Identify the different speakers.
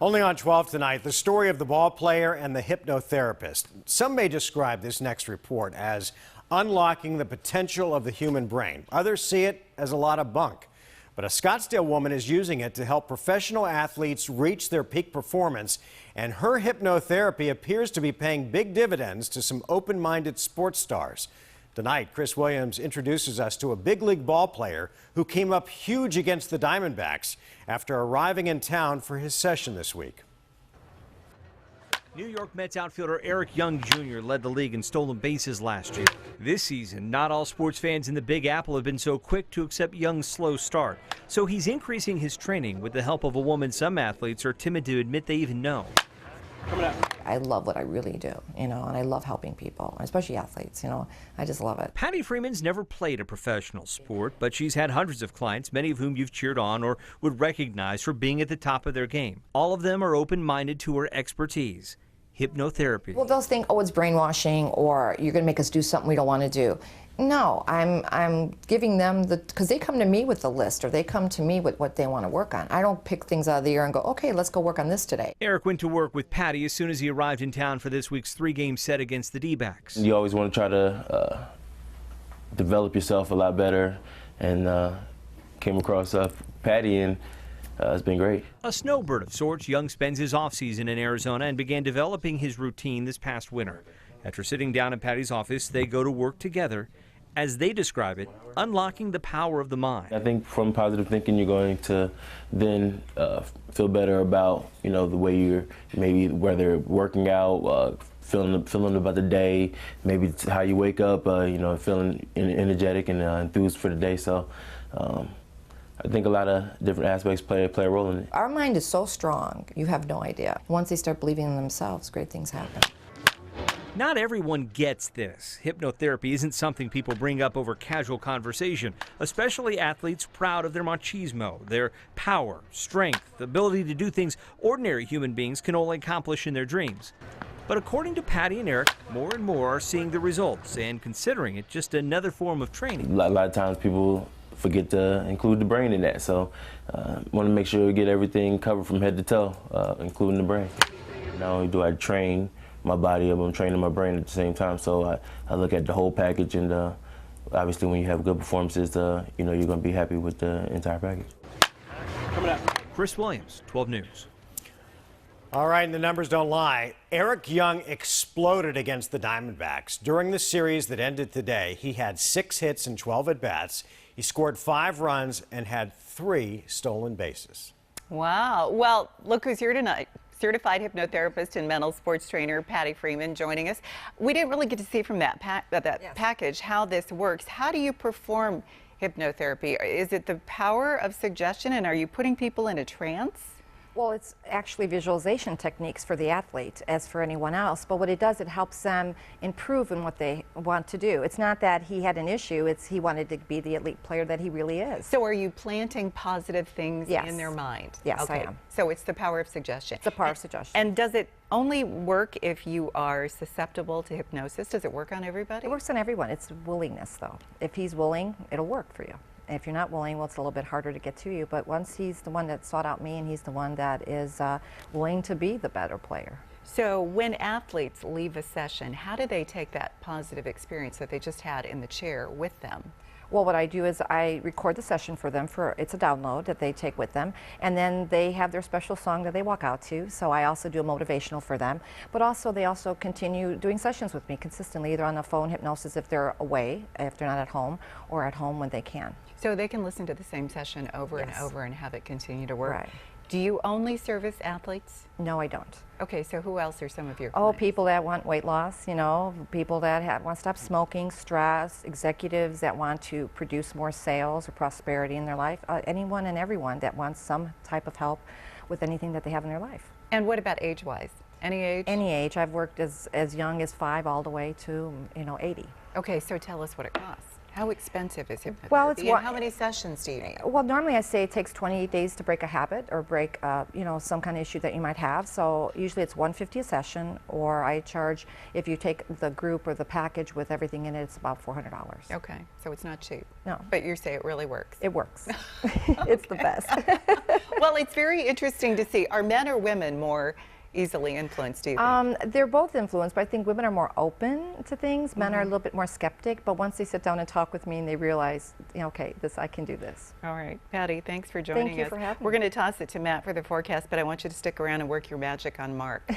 Speaker 1: Only on 12 tonight, the story of the ball player and the hypnotherapist. Some may describe this next report as unlocking the potential of the human brain. Others see it as a lot of bunk. But a Scottsdale woman is using it to help professional athletes reach their peak performance. And her hypnotherapy appears to be paying big dividends to some open-minded sports stars. Tonight, Chris Williams introduces us to a big league ball player who came up huge against the Diamondbacks after arriving in town for his session this week.
Speaker 2: New York Mets outfielder Eric Young Jr. led the league in stolen bases last year. This season, not all sports fans in the Big Apple have been so quick to accept Young's slow start. So he's increasing his training with the help of a woman some athletes are timid to admit they even know.
Speaker 3: I love what I really do, and I love helping people, especially athletes, I just love it.
Speaker 2: Pattie Freeman's never played a professional sport, but she's had hundreds of clients, many of whom you've cheered on or would recognize for being at the top of their game. All of them are open-minded to her expertise, hypnotherapy.
Speaker 3: Well, they'll think, oh, it's brainwashing, or you're going to make us do something we don't want to do. No, I'm giving them because they come to me with the list, or they come to me with what they want to work on. I don't pick things out of the air and go, okay, let's go work on this today.
Speaker 2: Eric went to work with Pattie as soon as he arrived in town for this week's 3-game set against the D-backs.
Speaker 4: You always want to try to develop yourself a lot better, and came across Pattie, and it's been great.
Speaker 2: A snowbird of sorts, Young spends his off-season in Arizona and began developing his routine this past winter. After sitting down in Pattie's office, they go to work together. As they describe it, unlocking the power of the mind. I
Speaker 4: think from positive thinking, you're going to then feel better about, the way you're maybe whether working out, feeling about the day, maybe it's how you wake up, feeling energetic and enthused for the day. So I think a lot of different aspects play a role in it.
Speaker 3: Our mind is so strong, you have no idea. Once they start believing in themselves, great things happen.
Speaker 2: Not everyone gets this. Hypnotherapy isn't something people bring up over casual conversation, especially athletes proud of their machismo, their power, strength, the ability to do things ordinary human beings can only accomplish in their dreams. But according to Pattie and Eric, more and more are seeing the results and considering it just another form of training.
Speaker 4: A lot of times people forget to include the brain in that, so want to make sure we get everything covered from head to toe, including the brain. Not only do I train my body, I'm training my brain at the same time, so I look at the whole package, and obviously when you have good performances, you're going to be happy with the entire package.
Speaker 2: Coming up, Chris Williams, 12 News.
Speaker 1: All right, and the numbers don't lie. Eric Young exploded against the Diamondbacks. During the series that ended today, he had 6 hits and 12 at-bats. He scored 5 runs and had 3 stolen bases.
Speaker 5: Wow. Well, look who's here tonight. Certified hypnotherapist and mental sports trainer Pattie Freeman joining us. We didn't really get to see from that package how this works. How do you perform hypnotherapy? Is it the power of suggestion, and are you putting people in a trance?
Speaker 6: Well, it's actually visualization techniques for the athlete as for anyone else, but what it does, it helps them improve in what they want to do. It's not that he had an issue, it's he wanted to be the elite player that he really is.
Speaker 5: So are you planting positive things in their mind?
Speaker 6: Yes,
Speaker 5: okay.
Speaker 6: I am.
Speaker 5: So it's the power of suggestion.
Speaker 6: It's the power of suggestion.
Speaker 5: And does it only work if you are susceptible to hypnosis? Does it work on everybody?
Speaker 6: It works on everyone. It's willingness, though. If he's willing, it'll work for you. If you're not willing, well, it's a little bit harder to get to you. But once he's the one that sought out me, and he's the one that is willing to be the better player.
Speaker 5: So when athletes leave a session, how do they take that positive experience that they just had in the chair with them?
Speaker 6: Well, what I do is I record the session for them. It's a download that they take with them, and then they have their special song that they walk out to. So I also do a motivational for them, but also they also continue doing sessions with me consistently, either on the phone hypnosis if they're away, if they're not at home, or at home when they can.
Speaker 5: So they can listen to the same session over and over and have it continue to work.
Speaker 6: Right.
Speaker 5: Do you only service athletes?
Speaker 6: No, I don't.
Speaker 5: Okay, so who else are some of your
Speaker 6: clients?
Speaker 5: clients?
Speaker 6: People that want weight loss, people that want to stop smoking, stress, executives that want to produce more sales or prosperity in their life, anyone and everyone that wants some type of help with anything that they have in their life.
Speaker 5: And what about age-wise? Any age?
Speaker 6: Any age. I've worked as young as 5 all the way to, 80.
Speaker 5: Okay, so tell us what it costs. How expensive is hypnotherapy?
Speaker 6: Well, it's
Speaker 5: and
Speaker 6: what-
Speaker 5: how many sessions do you need?
Speaker 6: Well, normally I say it takes 28 days to break a habit or break, you know, some kind of issue that you might have. So usually it's $150 a session, or I charge, if you take the group or the package with everything in it, it's about $400.
Speaker 5: Okay, so it's not cheap.
Speaker 6: No.
Speaker 5: But you say it really works.
Speaker 6: It works. It's the best.
Speaker 5: Well, it's very interesting to see. Are men or women more easily influenced, do you think?
Speaker 6: They're both influenced, but I think women are more open to things. Men are a little bit more skeptic, but once they sit down and talk with me and they realize, you know, okay, I can do this.
Speaker 5: All right, Patty, thanks for joining us.
Speaker 6: you for having
Speaker 5: We're
Speaker 6: me.
Speaker 5: going to toss it to Matt for the forecast, but I want you to stick around and work your magic on Mark.